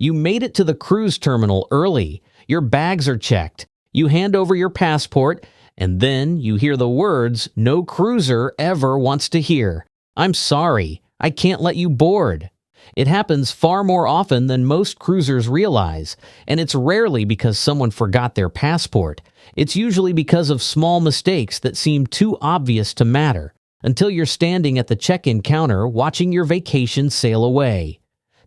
You made it to the cruise terminal early. Your bags are checked. You hand over your passport, and then you hear the words no cruiser ever wants to hear. I'm sorry, I can't let you board. It happens far more often than most cruisers realize, and it's rarely because someone forgot their passport. It's usually because of small mistakes that seem too obvious to matter, until you're standing at the check-in counter watching your vacation sail away.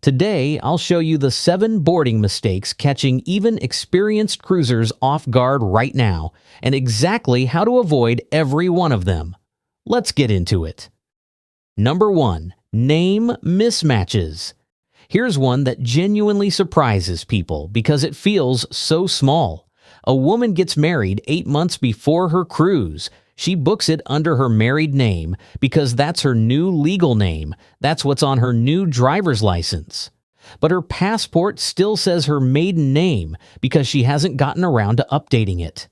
Today, I'll show you the 7 boarding mistakes catching even experienced cruisers off guard right now, and exactly how to avoid every one of them. Let's get into it. Number 1. Name mismatches. Here's one that genuinely surprises people because it feels so small. A woman gets married 8 months before her cruise. She books it under her married name because that's her new legal name. That's what's on her new driver's license. But her passport still says her maiden name because she hasn't gotten around to updating it.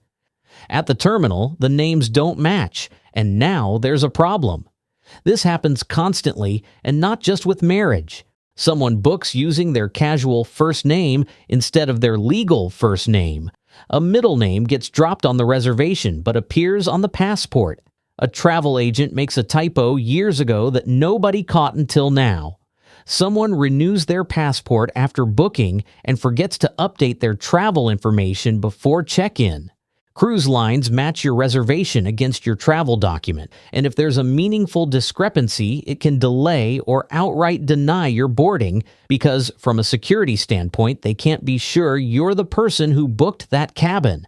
At the terminal, the names don't match, and now there's a problem. This happens constantly, and not just with marriage. Someone books using their casual first name instead of their legal first name. A middle name gets dropped on the reservation but appears on the passport. A travel agent makes a typo years ago that nobody caught until now. Someone renews their passport after booking and forgets to update their travel information before check-in. Cruise lines match your reservation against your travel document, and if there's a meaningful discrepancy, it can delay or outright deny your boarding because, from a security standpoint, they can't be sure you're the person who booked that cabin.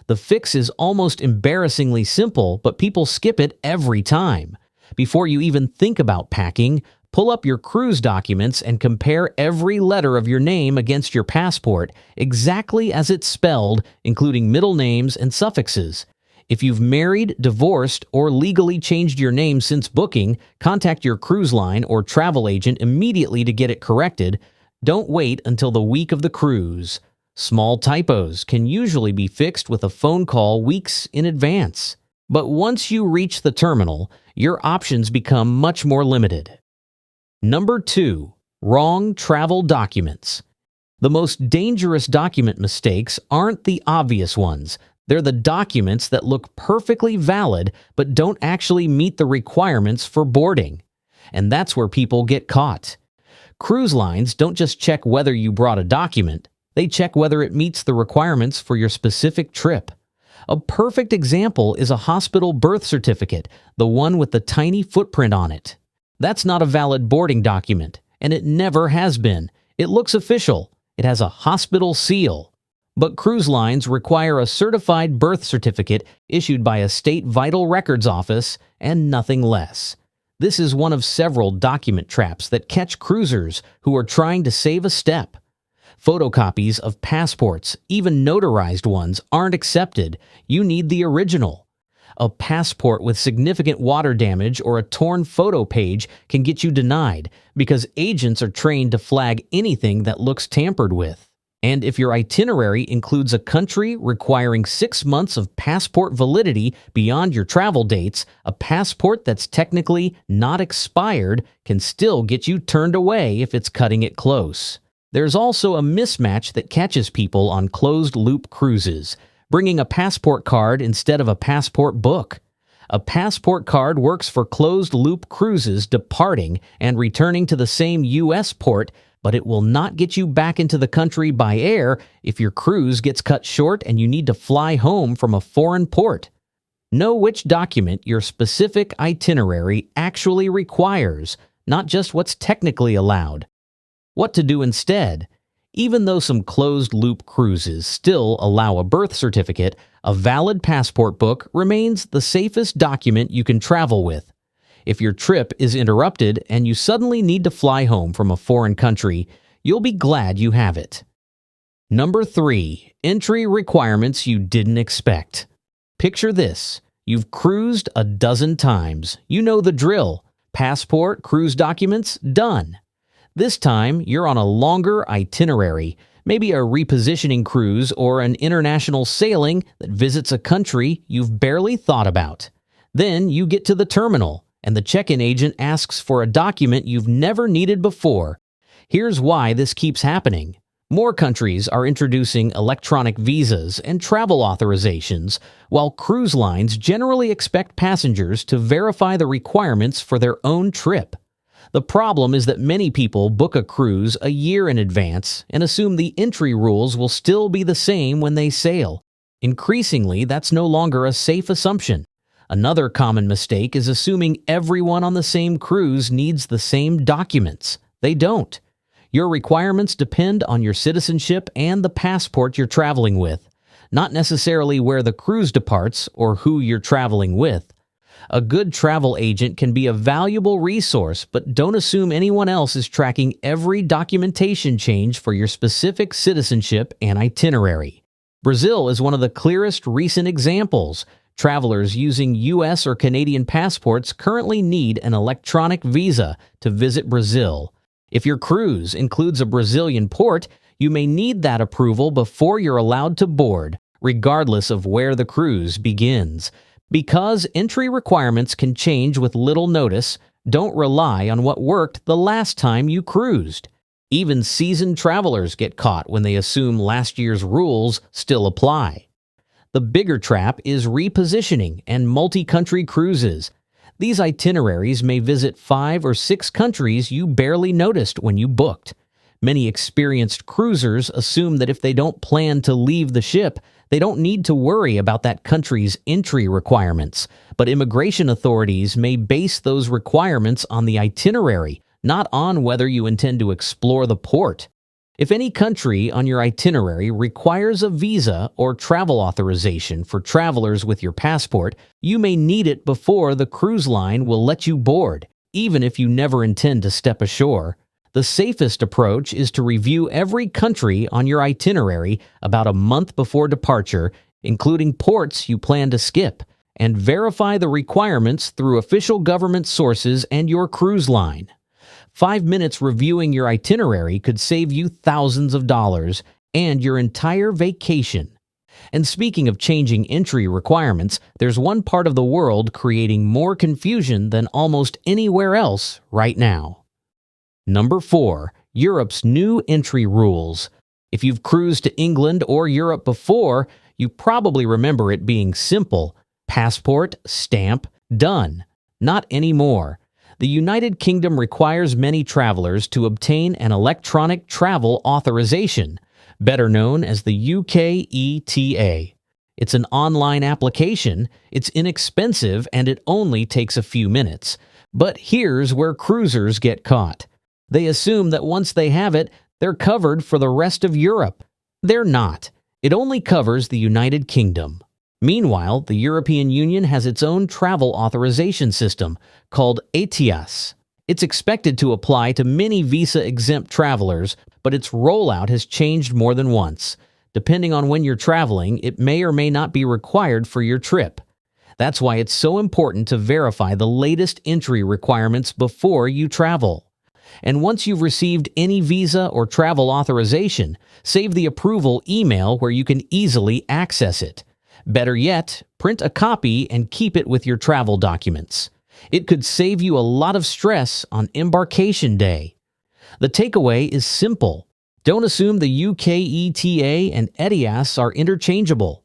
The fix is almost embarrassingly simple, but people skip it every time. Before you even think about packing, pull up your cruise documents and compare every letter of your name against your passport exactly as it's spelled, including middle names and suffixes. If you've married, divorced, or legally changed your name since booking, contact your cruise line or travel agent immediately to get it corrected. Don't wait until the week of the cruise. Small typos can usually be fixed with a phone call weeks in advance. But once you reach the terminal, your options become much more limited. Number 2. Wrong travel documents. The most dangerous document mistakes aren't the obvious ones. They're the documents that look perfectly valid but don't actually meet the requirements for boarding. And that's where people get caught. Cruise lines don't just check whether you brought a document. They check whether it meets the requirements for your specific trip. A perfect example is a hospital birth certificate, the one with the tiny footprint on it. That's not a valid boarding document, and it never has been. It looks official. It has a hospital seal. But cruise lines require a certified birth certificate issued by a state vital records office and nothing less. This is one of several document traps that catch cruisers who are trying to save a step. Photocopies of passports, even notarized ones, aren't accepted. You need the original. A passport with significant water damage or a torn photo page can get you denied because agents are trained to flag anything that looks tampered with. And if your itinerary includes a country requiring 6 months of passport validity beyond your travel dates, a passport that's technically not expired can still get you turned away if it's cutting it close. There's also a mismatch that catches people on closed-loop cruises. Bringing a passport card instead of a passport book. A passport card works for closed-loop cruises departing and returning to the same U.S. port, but it will not get you back into the country by air if your cruise gets cut short and you need to fly home from a foreign port. Know which document your specific itinerary actually requires, not just what's technically allowed. What to do instead? Even though some closed-loop cruises still allow a birth certificate, a valid passport book remains the safest document you can travel with. If your trip is interrupted and you suddenly need to fly home from a foreign country, you'll be glad you have it. Number 3. Entry requirements you didn't expect. Picture this. You've cruised a dozen times. You know the drill. Passport, cruise documents, done. This time, you're on a longer itinerary, maybe a repositioning cruise or an international sailing that visits a country you've barely thought about. Then you get to the terminal, and the check-in agent asks for a document you've never needed before. Here's why this keeps happening. More countries are introducing electronic visas and travel authorizations, while cruise lines generally expect passengers to verify the requirements for their own trip. The problem is that many people book a cruise a year in advance and assume the entry rules will still be the same when they sail. Increasingly, that's no longer a safe assumption. Another common mistake is assuming everyone on the same cruise needs the same documents. They don't. Your requirements depend on your citizenship and the passport you're traveling with, not necessarily where the cruise departs or who you're traveling with. A good travel agent can be a valuable resource, but don't assume anyone else is tracking every documentation change for your specific citizenship and itinerary. Brazil is one of the clearest recent examples. Travelers using U.S. or Canadian passports currently need an electronic visa to visit Brazil. If your cruise includes a Brazilian port, you may need that approval before you're allowed to board, regardless of where the cruise begins. Because entry requirements can change with little notice, don't rely on what worked the last time you cruised. Even seasoned travelers get caught when they assume last year's rules still apply. The bigger trap is repositioning and multi-country cruises. These itineraries may visit 5 or 6 countries you barely noticed when you booked. Many experienced cruisers assume that if they don't plan to leave the ship, they don't need to worry about that country's entry requirements. But immigration authorities may base those requirements on the itinerary, not on whether you intend to explore the port. If any country on your itinerary requires a visa or travel authorization for travelers with your passport, you may need it before the cruise line will let you board, even if you never intend to step ashore. The safest approach is to review every country on your itinerary about a month before departure, including ports you plan to skip, and verify the requirements through official government sources and your cruise line. 5 minutes reviewing your itinerary could save you thousands of dollars and your entire vacation. And speaking of changing entry requirements, there's one part of the world creating more confusion than almost anywhere else right now. Number 4. Europe's new entry rules. If you've cruised to England or Europe before, you probably remember it being simple. Passport, stamp, done. Not anymore. The United Kingdom requires many travelers to obtain an electronic travel authorization, better known as the UK ETA. It's an online application, it's inexpensive, and it only takes a few minutes. But here's where cruisers get caught. They assume that once they have it, they're covered for the rest of Europe. They're not. It only covers the United Kingdom. Meanwhile, the European Union has its own travel authorization system called ETIAS. It's expected to apply to many visa-exempt travelers, but its rollout has changed more than once. Depending on when you're traveling, it may or may not be required for your trip. That's why it's so important to verify the latest entry requirements before you travel. And once you've received any visa or travel authorization, save the approval email where you can easily access it. Better yet, print a copy and keep it with your travel documents. It could save you a lot of stress on embarkation day. The takeaway is simple. Don't assume the UK ETA and ETIAS are interchangeable.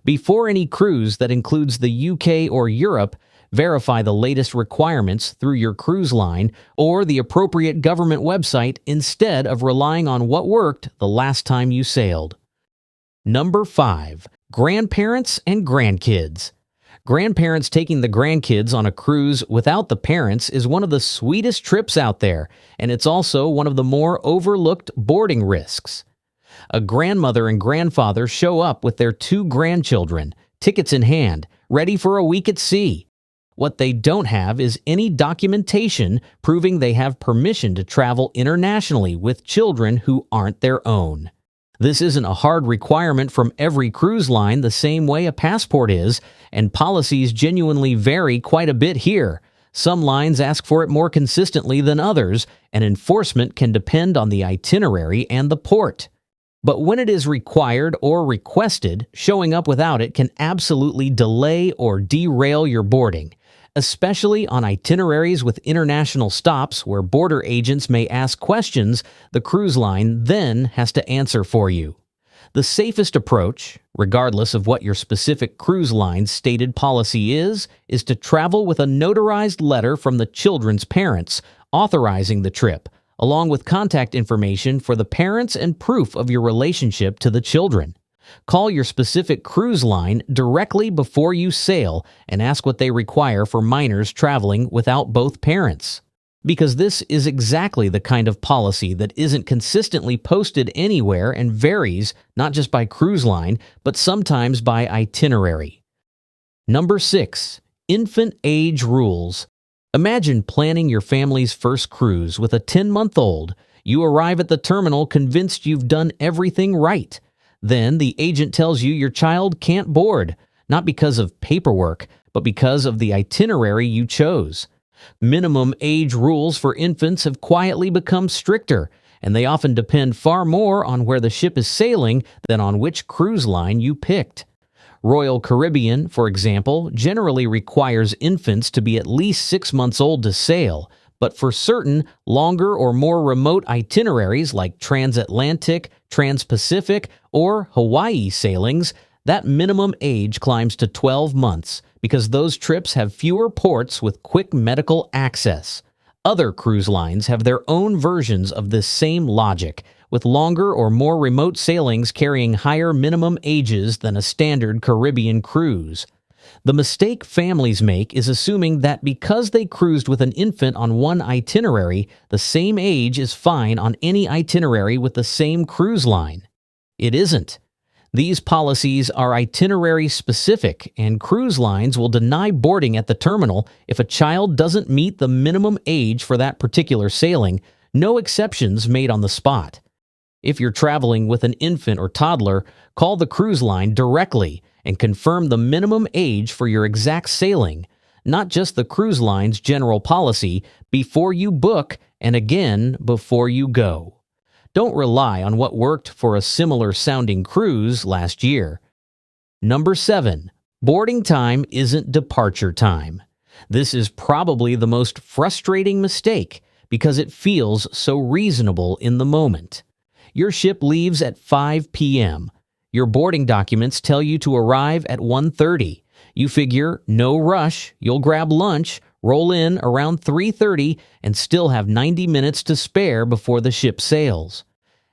Before any cruise that includes the UK or Europe, verify the latest requirements through your cruise line or the appropriate government website instead of relying on what worked the last time you sailed. Number 5. Grandparents and grandkids. Grandparents taking the grandkids on a cruise without the parents is one of the sweetest trips out there, and it's also one of the more overlooked boarding risks. A grandmother and grandfather show up with their 2 grandchildren, tickets in hand, ready for a week at sea. What they don't have is any documentation proving they have permission to travel internationally with children who aren't their own. This isn't a hard requirement from every cruise line the same way a passport is, and policies genuinely vary quite a bit here. Some lines ask for it more consistently than others, and enforcement can depend on the itinerary and the port. But when it is required or requested, showing up without it can absolutely delay or derail your boarding. Especially on itineraries with international stops where border agents may ask questions, the cruise line then has to answer for you. The safest approach, regardless of what your specific cruise line's stated policy is to travel with a notarized letter from the children's parents authorizing the trip, along with contact information for the parents and proof of your relationship to the children. Call your specific cruise line directly before you sail and ask what they require for minors traveling without both parents. Because this is exactly the kind of policy that isn't consistently posted anywhere and varies not just by cruise line, but sometimes by itinerary. Number 6. Infant age rules. Imagine planning your family's first cruise with a 10-month-old. You arrive at the terminal convinced you've done everything right. Then the agent tells you your child can't board, not because of paperwork, but because of the itinerary you chose. Minimum age rules for infants have quietly become stricter, and they often depend far more on where the ship is sailing than on which cruise line you picked. Royal Caribbean, for example, generally requires infants to be at least 6 months old to sail, but for certain longer or more remote itineraries like transatlantic, transpacific, or Hawaii sailings, that minimum age climbs to 12 months because those trips have fewer ports with quick medical access. Other cruise lines have their own versions of this same logic, with longer or more remote sailings carrying higher minimum ages than a standard Caribbean cruise. The mistake families make is assuming that because they cruised with an infant on one itinerary, the same age is fine on any itinerary with the same cruise line. It isn't. These policies are itinerary specific, and cruise lines will deny boarding at the terminal if a child doesn't meet the minimum age for that particular sailing, no exceptions made on the spot. If you're traveling with an infant or toddler, call the cruise line directly and confirm the minimum age for your exact sailing, not just the cruise line's general policy, before you book and again before you go. Don't rely on what worked for a similar sounding cruise last year. Number 7. Boarding time isn't departure time. This is probably the most frustrating mistake because it feels so reasonable in the moment. Your ship leaves at 5 p.m. Your boarding documents tell you to arrive at 1:30. You figure, no rush, you'll grab lunch, roll in around 3:30, and still have 90 minutes to spare before the ship sails.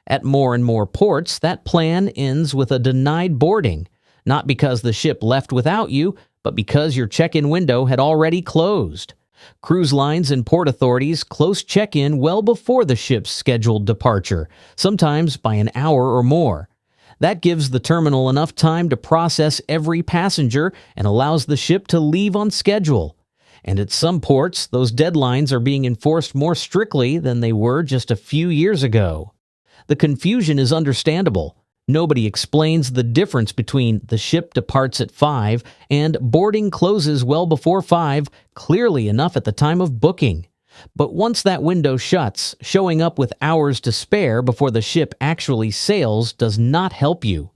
At more and more ports, that plan ends with a denied boarding, not because the ship left without you, but because your check-in window had already closed. Cruise lines and port authorities close check-in well before the ship's scheduled departure, sometimes by an hour or more. That gives the terminal enough time to process every passenger and allows the ship to leave on schedule. And at some ports, those deadlines are being enforced more strictly than they were just a few years ago. The confusion is understandable. Nobody explains the difference between the ship departs at 5 and boarding closes well before 5 clearly enough at the time of booking. But once that window shuts, showing up with hours to spare before the ship actually sails does not help you.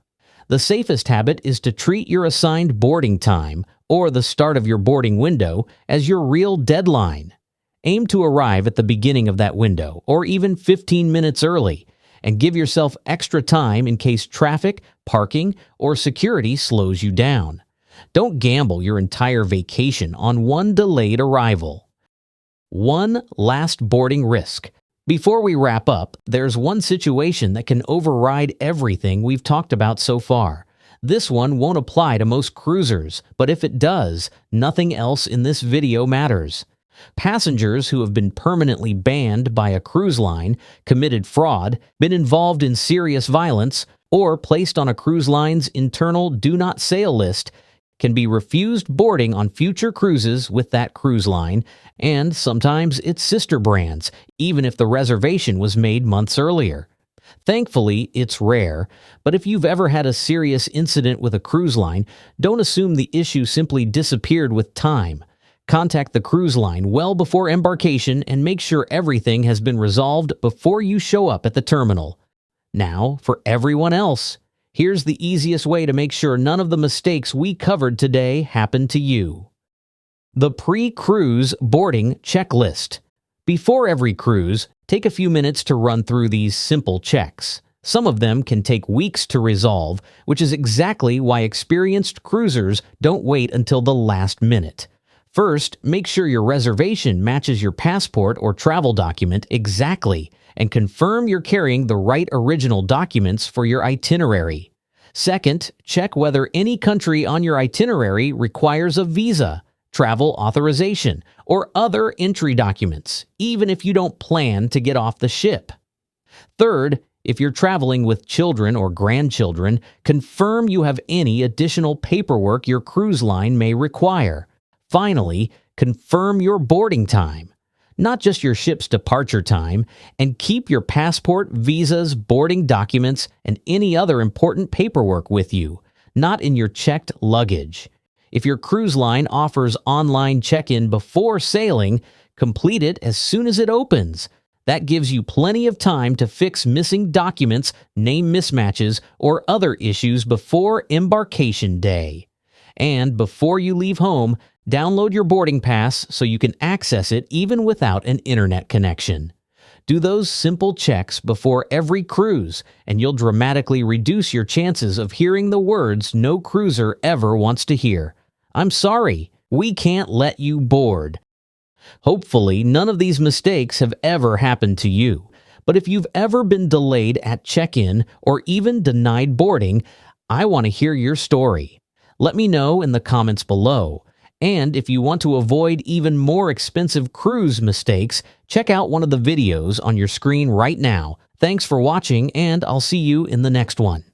The safest habit is to treat your assigned boarding time, or the start of your boarding window, as your real deadline. Aim to arrive at the beginning of that window, or even 15 minutes early, and give yourself extra time in case traffic, parking, or security slows you down. Don't gamble your entire vacation on one delayed arrival. One last boarding risk. Before we wrap up, there's one situation that can override everything we've talked about so far. This one won't apply to most cruisers, but if it does, nothing else in this video matters. Passengers who have been permanently banned by a cruise line, committed fraud, been involved in serious violence, or placed on a cruise line's internal do not sail list can be refused boarding on future cruises with that cruise line, and sometimes its sister brands, even if the reservation was made months earlier. Thankfully, it's rare, but if you've ever had a serious incident with a cruise line, don't assume the issue simply disappeared with time. Contact the cruise line well before embarkation and make sure everything has been resolved before you show up at the terminal. Now, for everyone else, here's the easiest way to make sure none of the mistakes we covered today happen to you. The pre-cruise boarding checklist. Before every cruise, take a few minutes to run through these simple checks. Some of them can take weeks to resolve, which is exactly why experienced cruisers don't wait until the last minute. First, make sure your reservation matches your passport or travel document exactly, and confirm you're carrying the right original documents for your itinerary. Second, check whether any country on your itinerary requires a visa, travel authorization, or other entry documents, even if you don't plan to get off the ship. Third, if you're traveling with children or grandchildren, confirm you have any additional paperwork your cruise line may require. Finally, confirm your boarding time, not just your ship's departure time, and keep your passport, visas, boarding documents, and any other important paperwork with you, not in your checked luggage. If your cruise line offers online check-in before sailing, complete it as soon as it opens. That gives you plenty of time to fix missing documents, name mismatches, or other issues before embarkation day. And before you leave home, download your boarding pass so you can access it even without an internet connection. Do those simple checks before every cruise, and you'll dramatically reduce your chances of hearing the words no cruiser ever wants to hear. I'm sorry, we can't let you board. Hopefully, none of these mistakes have ever happened to you. But if you've ever been delayed at check-in or even denied boarding, I want to hear your story. Let me know in the comments below. And if you want to avoid even more expensive cruise mistakes, check out one of the videos on your screen right now. Thanks for watching, and I'll see you in the next one.